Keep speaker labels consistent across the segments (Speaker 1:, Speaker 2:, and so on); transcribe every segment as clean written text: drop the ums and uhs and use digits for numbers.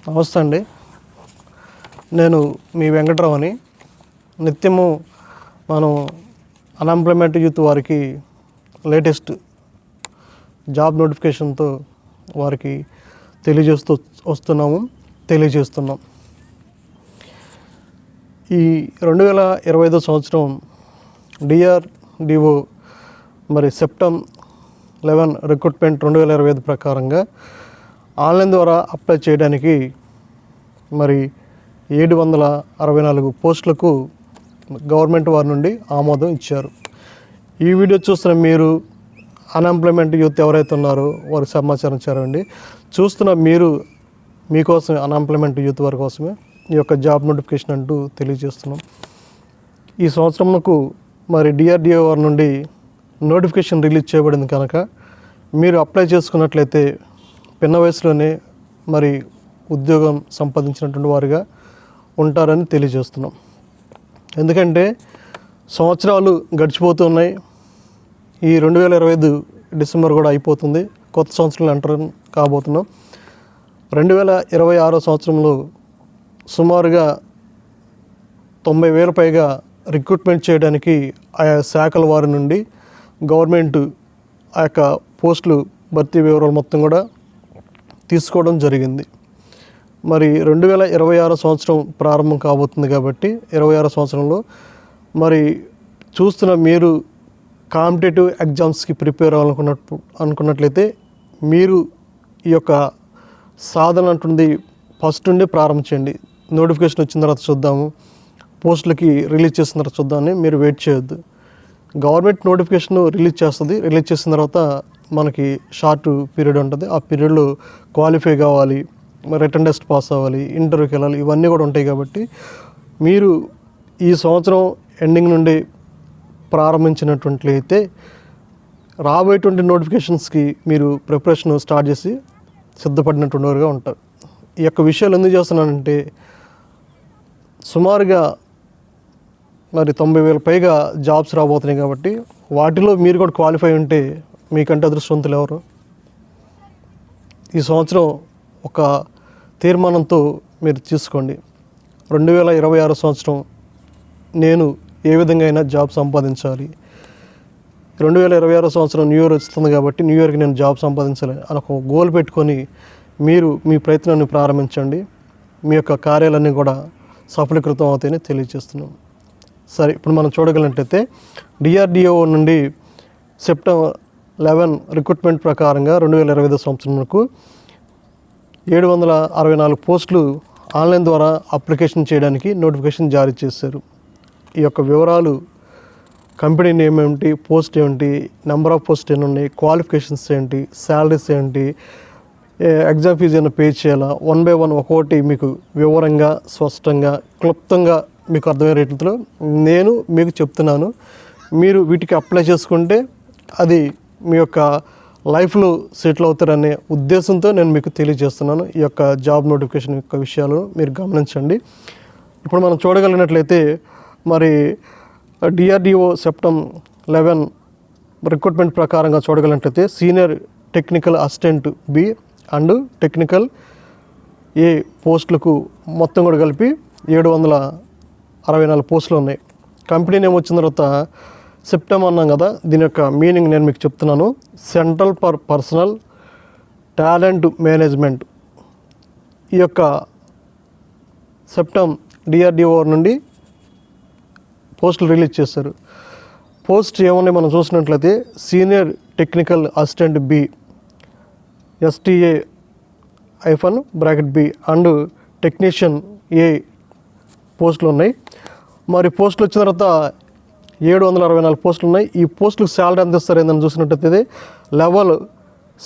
Speaker 1: నమస్తే అండి. నేను మీ వెంకట్రావుని. నిత్యము మనం అన్ఎంప్లాయ్మెంట్ యూత్ వారికి లేటెస్ట్ జాబ్ నోటిఫికేషన్తో వారికి తెలియజేస్తున్నాం. ఈ 2025 సంవత్సరం డిఆర్డిఓ మరి సెప్టెంబర్ 11 రిక్రూట్మెంట్ 2025 ప్రకారంగా ఆన్లైన్ ద్వారా అప్లై చేయడానికి మరి 764 పోస్టులకు గవర్నమెంట్ వారి నుండి ఆమోదం ఇచ్చారు. ఈ వీడియో చూస్తున్న మీరు అన్ఎంప్లాయ్మెంట్ యూత్ ఎవరైతే ఉన్నారో వారికి సమాచారం ఇచ్చారండి. చూస్తున్న మీరు మీకోసమే, అన్ఎంప్లాయ్మెంట్ యూత్ వారి కోసమే ఈ యొక్క జాబ్ నోటిఫికేషన్ అంటూ తెలియజేస్తున్నాం. ఈ సంవత్సరంకు మరి డిఆర్డిఓ వారి నుండి నోటిఫికేషన్ రిలీజ్ చేయబడింది కనుక మీరు అప్లై చేసుకున్నట్లయితే పిన్న వయసులోనే మరి ఉద్యోగం సంపాదించినటువంటి వారిగా ఉంటారని తెలియజేస్తున్నాం. ఎందుకంటే సంవత్సరాలు గడిచిపోతున్నాయి. ఈ 2025 డిసెంబర్ కూడా అయిపోతుంది. కొత్త సంవత్సరంలో ఎంటర్ కాబోతున్నాం. 2026 సంవత్సరంలో సుమారుగా 90,000 పైగా రిక్రూట్మెంట్ చేయడానికి ఆయా శాఖల వారి నుండి గవర్నమెంట్ ఆ యొక్క పోస్టులు భర్తీ వివరాలు మొత్తం కూడా తీసుకోవడం జరిగింది. మరి 2026 సంవత్సరం ప్రారంభం కాబోతుంది కాబట్టి 26 సంవత్సరంలో మరి చూస్తున్న మీరు కాంపిటేటివ్ ఎగ్జామ్స్కి ప్రిపేర్ అనుకున్నట్లయితే మీరు ఈ యొక్క సాధన అంటుంది ఫస్ట్ నుండి ప్రారంభించండి. నోటిఫికేషన్ వచ్చిన తర్వాత చూద్దాము, పోస్టులకి రిలీజ్ చేసిన తర్వాత చూద్దామని మీరు వెయిట్ చేయొద్దు. గవర్నమెంట్ నోటిఫికేషన్ రిలీజ్ చేస్తుంది. రిలీజ్ చేసిన తర్వాత మనకి షార్ట్ పీరియడ్ ఉంటుంది. ఆ పీరియడ్లో క్వాలిఫై కావాలి, రిటర్న్ టెస్ట్ పాస్ అవ్వాలి, ఇంటర్వ్యూకి వెళ్ళాలి, ఇవన్నీ కూడా ఉంటాయి. కాబట్టి మీరు ఈ సంవత్సరం ఎండింగ్ నుండి ప్రారంభించినట్లయితే రాబోయేటువంటి నోటిఫికేషన్స్కి మీరు ప్రిపరేషన్ స్టార్ట్ చేసి సిద్ధపడినటువంటి వారుగా ఉంటారు. ఈ యొక్క విషయాలు ఎందుకు చేస్తున్నానంటే సుమారుగా మరి 90,000 పైగా జాబ్స్ రాబోతున్నాయి కాబట్టి వాటిలో మీరు కూడా క్వాలిఫై ఉంటే మీకంటే అదృష్టవంతులు ఎవరు? ఈ సంవత్సరం ఒక తీర్మానంతో మీరు తీసుకోండి. 2026 సంవత్సరం నేను ఏ విధంగా అయినా జాబ్ సంపాదించాలి. 2026 సంవత్సరం న్యూ ఇయర్ వస్తుంది కాబట్టి న్యూ ఇయర్కి నేను జాబ్ సంపాదించాలి అని ఒక గోల్ పెట్టుకొని మీరు మీ ప్రయత్నాన్ని ప్రారంభించండి. మీ యొక్క కార్యాలన్నీ కూడా సఫలీకృతం అవుతాయని తెలియజేస్తున్నాం. సరే, ఇప్పుడు మనం చూడగలిగినట్లయితే డిఆర్డిఓ నుండి సెప్టెంబర్ 11 రిక్రూట్మెంట్ ప్రకారంగా 2025 సంవత్సరంకు 764 పోస్టులు ఆన్లైన్ ద్వారా అప్లికేషన్ చేయడానికి నోటిఫికేషన్ జారీ చేశారు. ఈ యొక్క వివరాలు, కంపెనీ నేమ్ ఏమిటి, పోస్ట్ ఏమిటి, నెంబర్ ఆఫ్ పోస్ట్ ఎన్ని ఉన్నాయి, క్వాలిఫికేషన్స్ ఏంటి, శాలరీస్ ఏంటి, ఎగ్జామ్ ఫీజు ఏమైనా పే చేయాలా, 1 by 1 ఒక్కొక్కటి మీకు వివరంగా, స్పష్టంగా, క్లుప్తంగా మీకు అర్థమయ్యే రీతిలో నేను మీకు చెప్తున్నాను. మీరు వీటికి అప్లై చేసుకుంటే అది మీ యొక్క లైఫ్లో సెటిల్ అవుతారనే ఉద్దేశంతో నేను మీకు తెలియజేస్తున్నాను. ఈ యొక్క జాబ్ నోటిఫికేషన్ యొక్క విషయాలు మీరు గమనించండి. ఇప్పుడు మనం చూడగలిగినట్లయితే మరి డిఆర్డిఓ సెప్టెంబర్ 11 రిక్రూట్మెంట్ ప్రకారంగా చూడగలిగినట్లయితే senior technical assistant B and technical A పోస్టులకు మొత్తం కూడా కలిపి 764 పోస్టులు ఉన్నాయి. కంపెనీ నేమ్ వచ్చిన తర్వాత సెప్టెంబర్ అన్నాం కదా, దీని యొక్క మీనింగ్ నేను మీకు చెప్తున్నాను. Central for personal talent management. ఈ యొక్క సెప్టెంబర్ డిఆర్డిఓ నుండి పోస్టులు రిలీజ్ చేశారు. పోస్ట్ ఏమన్నాయి మనం చూసినట్లయితే సీనియర్ టెక్నికల్ అసిస్టెంట్ బి STA-(బి) అండ్ టెక్నీషియన్ ఏ పోస్టులు ఉన్నాయి. మరి పోస్టులు వచ్చిన తర్వాత 764 పోస్టులు ఉన్నాయి. ఈ పోస్టులకు శాలరీ ఎంత ఇస్తారు ఏందని చూసినట్టయితే లెవెల్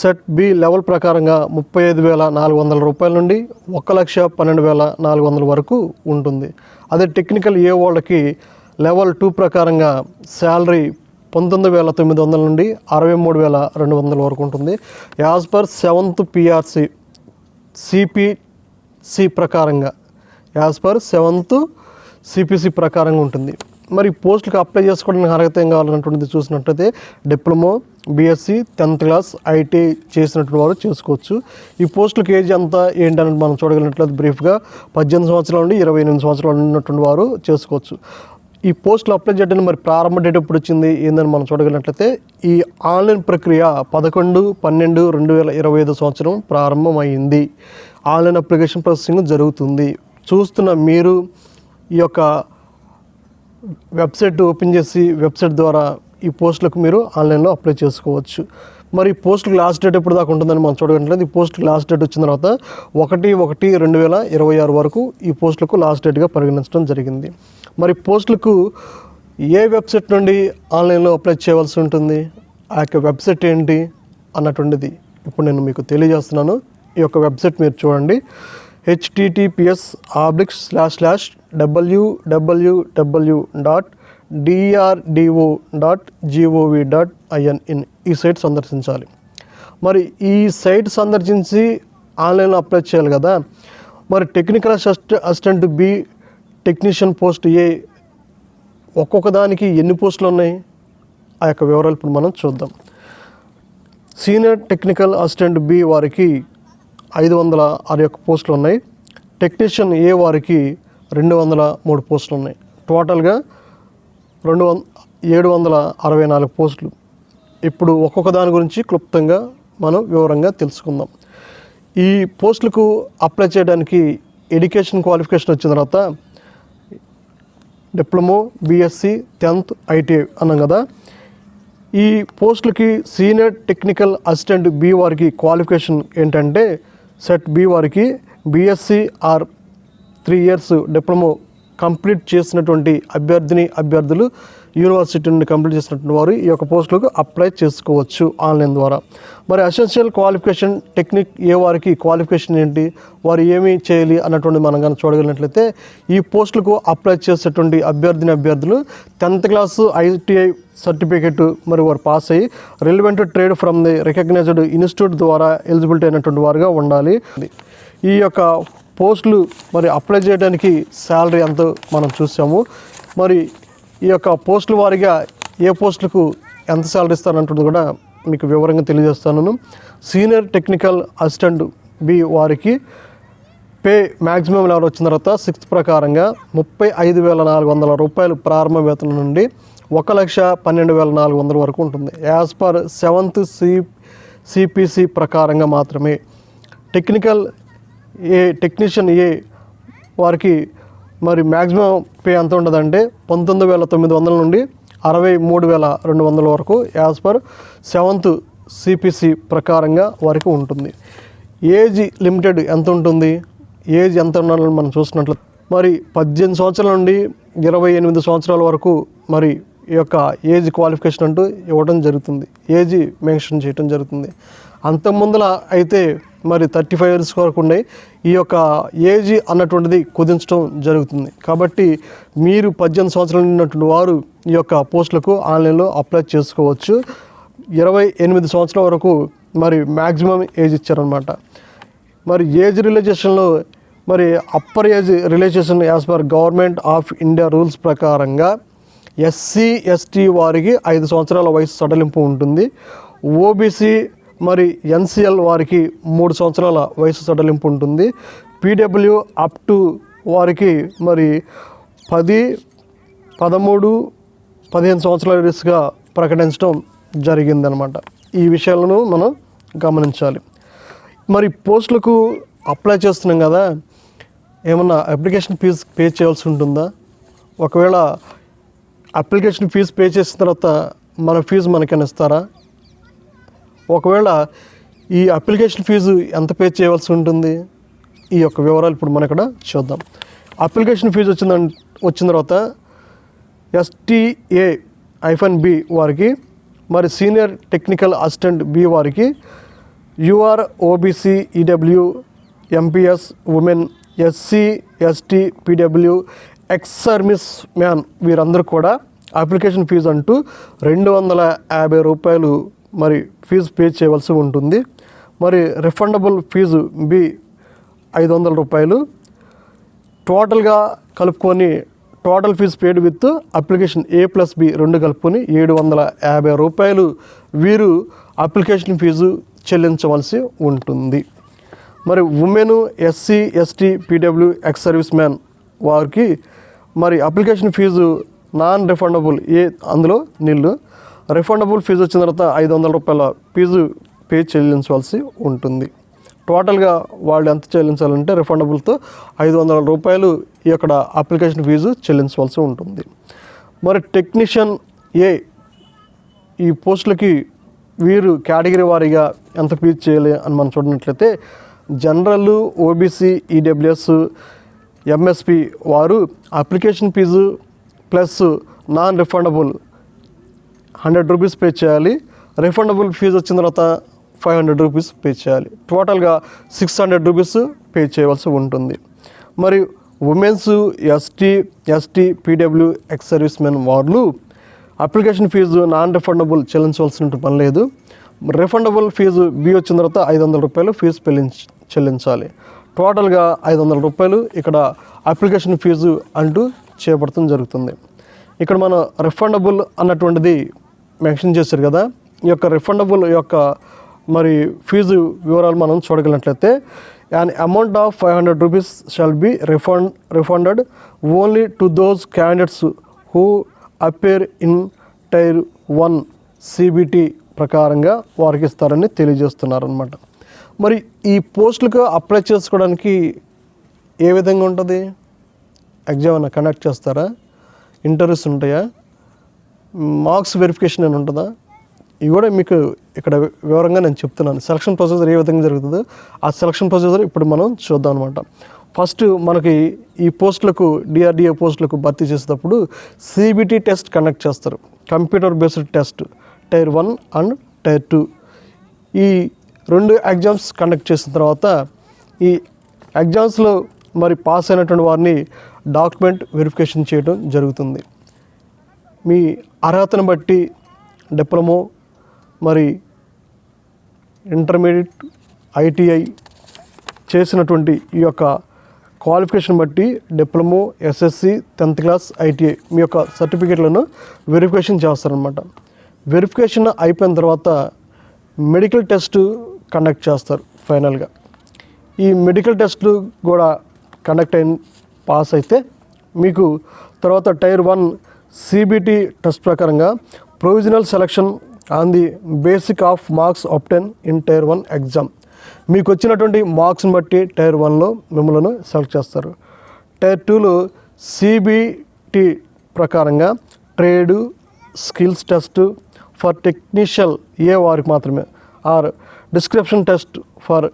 Speaker 1: సెట్ బి లెవెల్ ప్రకారంగా 35,400 రూపాయల నుండి 1,12,400 వరకు ఉంటుంది. అదే టెక్నికల్ ఏ వాళ్ళకి లెవెల్ 2 ప్రకారంగా శాలరీ 19,900 నుండి 63,200 వరకు ఉంటుంది. As per 7th PRC CPC ప్రకారంగా, యాజ్ పర్ 7th CPC ప్రకారంగా ఉంటుంది. మరి పోస్టులకు అప్లై చేసుకోవడానికి అర్హత ఏం కావాలన్నటువంటిది చూసినట్లయితే diploma, BSc, 10th class, ITI చేసినటువంటి వారు చేసుకోవచ్చు. ఈ పోస్టులకు ఏజ్ ఎంత ఏంటనేది మనం చూడగలిగినట్లయితే బ్రీఫ్గా 18 సంవత్సరాల నుండి 28 సంవత్సరాలు ఉన్నటువంటి వారు చేసుకోవచ్చు. ఈ పోస్టులు అప్లై చేయడానికి మరి ప్రారంభ డేట్ ఎప్పుడు వచ్చింది ఏందని మనం చూడగలిగినట్లయితే ఈ ఆన్లైన్ ప్రక్రియ 11/12/2025 సంవత్సరం ప్రారంభమైంది. ఆన్లైన్ అప్లికేషన్ ప్రాసెసింగ్ జరుగుతుంది. చూస్తున్న మీరు ఈ యొక్క వెబ్సైట్ ఓపెన్ చేసి వెబ్సైట్ ద్వారా ఈ పోస్టులకు మీరు ఆన్లైన్లో అప్లై చేసుకోవచ్చు. మరి పోస్టులకు లాస్ట్ డేట్ ఎప్పుడు దాకా ఉంటుందని మనం చూడగలిగినట్లయితే ఈ పోస్టులకు లాస్ట్ డేట్ వచ్చిన తర్వాత 1/1/2026 వరకు ఈ పోస్టులకు లాస్ట్ డేట్గా పరిగణించడం జరిగింది. మరి పోస్టులకు ఏ వెబ్సైట్ నుండి ఆన్లైన్లో అప్లై చేయవలసి ఉంటుంది, ఆ యొక్క వెబ్సైట్ ఏంటి అన్నటువంటిది ఇప్పుడు నేను మీకు తెలియజేస్తున్నాను. ఈ యొక్క వెబ్సైట్ మీరు చూడండి. https://www.drdo.gov.in ఈ సైట్ సందర్శించాలి. మరి ఈ సైట్ సందర్శించి ఆన్లైన్లో అప్లై చేయాలి కదా. మరి technical assistant B, technician post A, ఒక్కొక్క దానికి ఎన్ని పోస్టులు ఉన్నాయి ఆ యొక్క వివరాలు ఇప్పుడు మనం చూద్దాం. సీనియర్ టెక్నికల్ అసిస్టెంట్ బి వారికి 561 పోస్టులు ఉన్నాయి. టెక్నీషియన్ ఏ వారికి 203 పోస్టులు ఉన్నాయి. టోటల్గా 764 పోస్టులు. ఇప్పుడు ఒక్కొక్క దాని గురించి క్లుప్తంగా మనం వివరంగా తెలుసుకుందాం. ఈ పోస్టులకు అప్లై చేయడానికి ఎడ్యుకేషన్ క్వాలిఫికేషన్ వచ్చిన తర్వాత డిప్లొమా, బీఎస్సీ, 10th, ఐటీఐ అన్నాం కదా. ఈ పోస్టులకి సీనియర్ టెక్నికల్ అసిస్టెంట్ బి వారికి క్వాలిఫికేషన్ ఏంటంటే సెట్ బి వారికి BSc are 3 years diploma complete చేసినటువంటి అభ్యర్థులు యూనివర్సిటీ నుండి కంప్లీట్ చేసినటువంటి వారు ఈ యొక్క పోస్టులకు అప్లై చేసుకోవచ్చు ఆన్లైన్ ద్వారా. మరి అసెన్షియల్ క్వాలిఫికేషన్ టెక్నిక్ ఏ వారికి క్వాలిఫికేషన్ ఏంటి, వారు ఏమి చేయాలి అన్నటువంటి మనం కానీ చూడగలిగినట్లయితే ఈ పోస్టులకు అప్లై చేసేటువంటి అభ్యర్థులు 10th క్లాస్ ఐటీఐ సర్టిఫికేట్ మరి వారు పాస్ అయ్యి relevant trade from the recognised institute ద్వారా ఎలిజిబిలిటీ అయినటువంటి వారుగా ఉండాలి. ఈ యొక్క పోస్టులు మరి అప్లై చేయడానికి శాలరీ ఎంతో మనం చూసాము. మరి ఈ యొక్క పోస్టుల వారిగా ఏ పోస్టులకు ఎంత శాలరీ ఇస్తారంటుంది కూడా మీకు వివరంగా తెలియజేస్తాను. సీనియర్ టెక్నికల్ అసిస్టెంట్ బి వారికి పే మ్యాక్సిమం లెవెల్ వచ్చిన తర్వాత 6th ప్రకారంగా 35,400 రూపాయలు ప్రారంభ వేతనం నుండి 1,12,400 వరకు ఉంటుంది. యాజ్ పర్ 7th సిపిసి ప్రకారంగా మాత్రమే. టెక్నీషియన్ ఏ వారికి మరి మ్యాక్సిమం పే ఎంత ఉండదంటే 19,900 నుండి 63,200 వరకు యాజ్ పర్ 7th సిపిసి ప్రకారంగా వారికి ఉంటుంది. ఏజ్ లిమిటెడ్ ఎంత ఉంటుంది, ఏజ్ ఎంత ఉండాలని మనం చూసినట్లు మరి 18 సంవత్సరాల నుండి 28 సంవత్సరాల వరకు మరి ఈ యొక్క ఏజ్ క్వాలిఫికేషన్ అంటూ ఇవ్వడం జరుగుతుంది, ఏజ్ మెన్షన్ చేయడం జరుగుతుంది. అంతకుముందుల అయితే మరి 35 years వరకు ఉన్నాయి. ఈ యొక్క ఏజ్ అన్నటువంటిది కుదించడం జరుగుతుంది. కాబట్టి మీరు 18 సంవత్సరాలు ఉన్నటువంటి వారు ఈ యొక్క పోస్టులకు ఆన్లైన్లో అప్లై చేసుకోవచ్చు. 28 సంవత్సరాల వరకు మరి మ్యాక్సిమం ఏజ్ ఇచ్చారనమాట. మరి ఏజ్ రిలాక్సేషన్లో మరి upper age relaxation as per government of India rules ప్రకారంగా ఎస్సీ ఎస్టీ వారికి 5 సంవత్సరాల వయసు సడలింపు ఉంటుంది. ఓబీసీ మరి ఎన్సిఎల్ వారికి 3 సంవత్సరాల వయసు సడలింపు ఉంటుంది. పీడబ్ల్యూ అప్ టు వారికి మరి 10, 13, 15 సంవత్సరాల వయసుగా ప్రకటించడం జరిగిందనమాట. ఈ విషయాలను మనం గమనించాలి. మరి పోస్టులకు అప్లై చేస్తున్నాం కదా, ఏమన్నా అప్లికేషన్ ఫీజు పే చేయాల్సి ఉంటుందా? ఒకవేళ అప్లికేషన్ ఫీజు పే చేసిన తర్వాత మన ఫీజు మనకైనా ఇస్తారా? ఒకవేళ ఈ అప్లికేషన్ ఫీజు ఎంత పే చేయవలసి ఉంటుంది, ఈ యొక్క వివరాలు ఇప్పుడు మనం ఇక్కడ చూద్దాం. అప్లికేషన్ ఫీజు వచ్చిన తర్వాత STA-B వారికి మరి సీనియర్ టెక్నికల్ అసిస్టెంట్ బి వారికి UR, OBC, EW, MPS, women, SC, ST, PW, ex service man వీరందరూ కూడా అప్లికేషన్ ఫీజు అంటూ 250 రూపాయలు మరి ఫీజు పే చేయవలసి ఉంటుంది. మరి రిఫండబుల్ ఫీజు బి 500 రూపాయలు. టోటల్గా కలుపుకొని total fee paid with application A+B 2 కలుపుకొని 750 రూపాయలు వీరు అప్లికేషన్ ఫీజు చెల్లించవలసి ఉంటుంది. మరి women, SC, ST, PW, X service man వారికి మరి అప్లికేషన్ ఫీజు నాన్ రిఫండబుల్ అందులో నిల్లు. రిఫండబుల్ ఫీజు వచ్చిన తర్వాత 500 రూపాయల ఫీజు చెల్లించవలసి ఉంటుంది. టోటల్గా వాళ్ళు ఎంత చెల్లించాలంటే రిఫండబుల్తో 500 రూపాయలు ఈ యొక్క అప్లికేషన్ ఫీజు చెల్లించవలసి ఉంటుంది. మరి టెక్నీషియన్ ఏ ఈ పోస్టులకి వీరు కేటగిరీ వారీగా ఎంత ఫీజు చేయాలి అని మనం చూడనట్లయితే జనరల్, OBC, EWS, MSP వారు application fee plus non refundable 100 rupees pay చేయాలి. రిఫండబుల్ ఫీజు వచ్చిన తర్వాత 500 రూపీస్ పే చేయాలి. టోటల్గా 600 రూపీస్ పే చేయవలసి ఉంటుంది. మరి women's, ST, PW, ex service men వాళ్ళు అప్లికేషన్ ఫీజు నాన్ రిఫండబుల్ చెల్లించవలసిన పని లేదు. రిఫండబుల్ ఫీజు B వచ్చిన తర్వాత 500 రూపాయలు ఫీజు చెల్లించాలి. టోటల్గా 500 రూపాయలు ఇక్కడ అప్లికేషన్ ఫీజు అంటూ చేపడటం జరుగుతుంది. ఇక్కడ మనం రిఫండబుల్ అన్నటువంటిది మెన్షన్ చేశారు కదా, ఈ యొక్క రిఫండబుల్ యొక్క మరి ఫీజు వివరాలు మనం చూడగలిగినట్లయితే an amount of 500 rupees shall be refunded only to those candidates who appear in Tier 1 CBT ప్రకారంగా వారికి ఇస్తారని తెలియజేస్తున్నారనమాట. మరి ఈ పోస్టులకు అప్లై చేసుకోవడానికి ఏ విధంగా ఉంటుంది? ఎగ్జామ్ అయినా కండక్ట్ చేస్తారా? ఇంటర్వ్యూస్ ఉంటాయా? మార్క్స్ వెరిఫికేషన్ అని ఉంటుందా? ఇవి కూడా మీకు ఇక్కడ వివరంగా నేను చెప్తున్నాను. సెలక్షన్ ప్రొసీజర్ ఏ విధంగా జరుగుతుందో ఆ సెలక్షన్ ప్రొసీజర్ ఇప్పుడు మనం చూద్దాం అనమాట. ఫస్ట్ మనకి ఈ పోస్టులకు DRDO పోస్టులకు భర్తీ చేసేటప్పుడు CBT టెస్ట్ కండక్ట్ చేస్తారు. Computer based test Tier 1 and Tier 2 ఈ 2 ఎగ్జామ్స్ కండక్ట్ చేసిన తర్వాత ఈ ఎగ్జామ్స్లో మరి పాస్ అయినటువంటి వారిని డాక్యుమెంట్ వెరిఫికేషన్ చేయడం జరుగుతుంది. మీ అర్హతను బట్టి డిప్లొమో, మరి ఇంటర్మీడియట్, ITI చేసినటువంటి ఈ యొక్క క్వాలిఫికేషన్ బట్టి diploma, SSC, 10th class, ITI మీ యొక్క సర్టిఫికేట్లను వెరిఫికేషన్ చేస్తారనమాట. వెరిఫికేషన్ అయిపోయిన తర్వాత మెడికల్ టెస్ట్ కండక్ట్ చేస్తారు. ఫైనల్గా ఈ మెడికల్ టెస్ట్లు కూడా కండక్ట్ అయిన పాస్ అయితే మీకు తర్వాత Tier 1 CBT టెస్ట్ ప్రకారంగా provisional selection on the basic of marks obtain in Tier 1 exam. మీకు వచ్చినటువంటి మార్క్స్ని బట్టి Tier 1లో మిమ్మల్ని సెలెక్ట్ చేస్తారు. Tier 2లో CBT ప్రకారంగా trade, skills test for technical A వారికి మాత్రమే, or description test for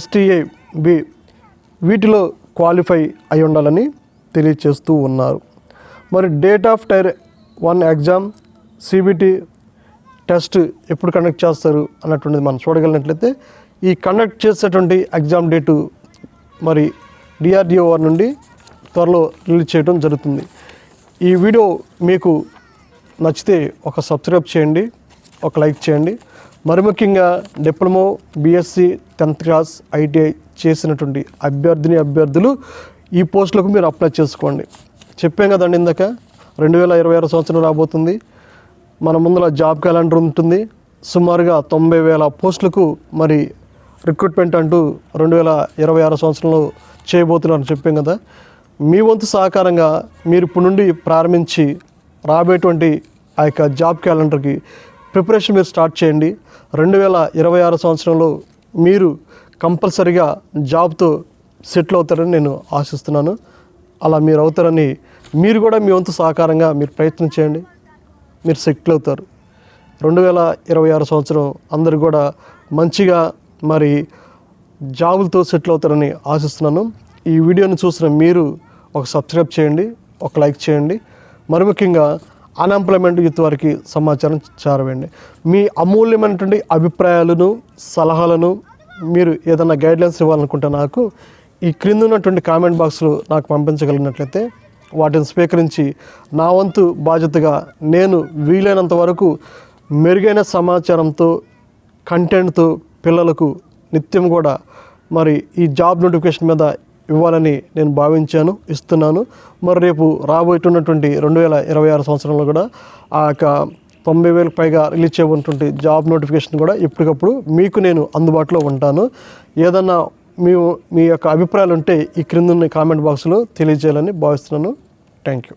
Speaker 1: STA B వీటిలో క్వాలిఫై అయి ఉండాలని తెలియచేస్తూ ఉన్నారు. మరి date of Tier 1 exam, CBT test ఎప్పుడు కండక్ట్ చేస్తారు అన్నటువంటిది మనం చూడగలిగినట్లయితే ఈ కండక్ట్ చేసేటువంటి ఎగ్జామ్ డేటు మరి DRDO వారి నుండి త్వరలో రిలీజ్ చేయడం జరుగుతుంది. ఈ వీడియో మీకు నచ్చితే ఒక సబ్స్క్రైబ్ చేయండి, ఒక లైక్ చేయండి. మరి ముఖ్యంగా diploma, BSc, 10th class, ITI చేసినటువంటి అభ్యర్థులు ఈ పోస్టులకు మీరు అప్లై చేసుకోండి. చెప్పాం కదండి ఇందాక 2026 సంవత్సరం రాబోతుంది. మన ముందుల జాబ్ క్యాలెండర్ ఉంటుంది. సుమారుగా 90,000 పోస్టులకు మరి రిక్రూట్మెంట్ అంటూ 2026 సంవత్సరంలో చేయబోతున్నారని చెప్పాం కదా. మీ వంతు సహకారంగా మీరు ఇప్పుడు నుండి ప్రారంభించి రాబోయేటువంటి ఆ యొక్క జాబ్ క్యాలెండర్కి ప్రిపరేషన్ మీరు స్టార్ట్ చేయండి. 2026 సంవత్సరంలో మీరు కంపల్సరీగా జాబ్తో సెటిల్ అవుతారని నేను ఆశిస్తున్నాను. అలా మీరు అవుతారని మీరు కూడా మీ వంతు సహకారంగా మీరు ప్రయత్నం చేయండి. మీరు సెటిల్ అవుతారు. 2026 సంవత్సరం అందరూ కూడా మంచిగా మరి జాబులతో సెటిల్ అవుతారని ఆశిస్తున్నాను. ఈ వీడియోని చూసిన మీరు ఒక సబ్స్క్రైబ్ చేయండి, ఒక లైక్ చేయండి. మరి ముఖ్యంగా అన్ఎంప్లాయ్మెంట్ యూత్ వారికి సమాచారం చేరవేయండి. మీ అమూల్యమైనటువంటి అభిప్రాయాలను, సలహాలను మీరు ఏదైనా గైడ్లైన్స్ ఇవ్వాలనుకుంటే నాకు ఈ క్రింద ఉన్నటువంటి కామెంట్ బాక్స్లో నాకు పంపించగలిగినట్లయితే వాటిని స్వీకరించి నా వంతు బాధ్యతగా నేను వీలైనంత వరకు మెరుగైన సమాచారంతో, కంటెంట్తో పిల్లలకు నిత్యం కూడా మరి ఈ జాబ్ నోటిఫికేషన్ మీద ఇవ్వాలని నేను భావించాను, ఇస్తున్నాను. మరి రేపు రాబోతున్నటువంటి 2026 సంవత్సరంలో కూడా ఆ యొక్క 90,000 పైగా రిలీజ్ చేయబడినటువంటి జాబ్ నోటిఫికేషన్ కూడా ఎప్పటికప్పుడు మీకు నేను అందుబాటులో ఉంటాను. ఏదన్నా మీ యొక్క అభిప్రాయాలు ఉంటే ఈ క్రింద ఉన్న కామెంట్ బాక్స్లో తెలియజేయాలని భావిస్తున్నాను. Thank you.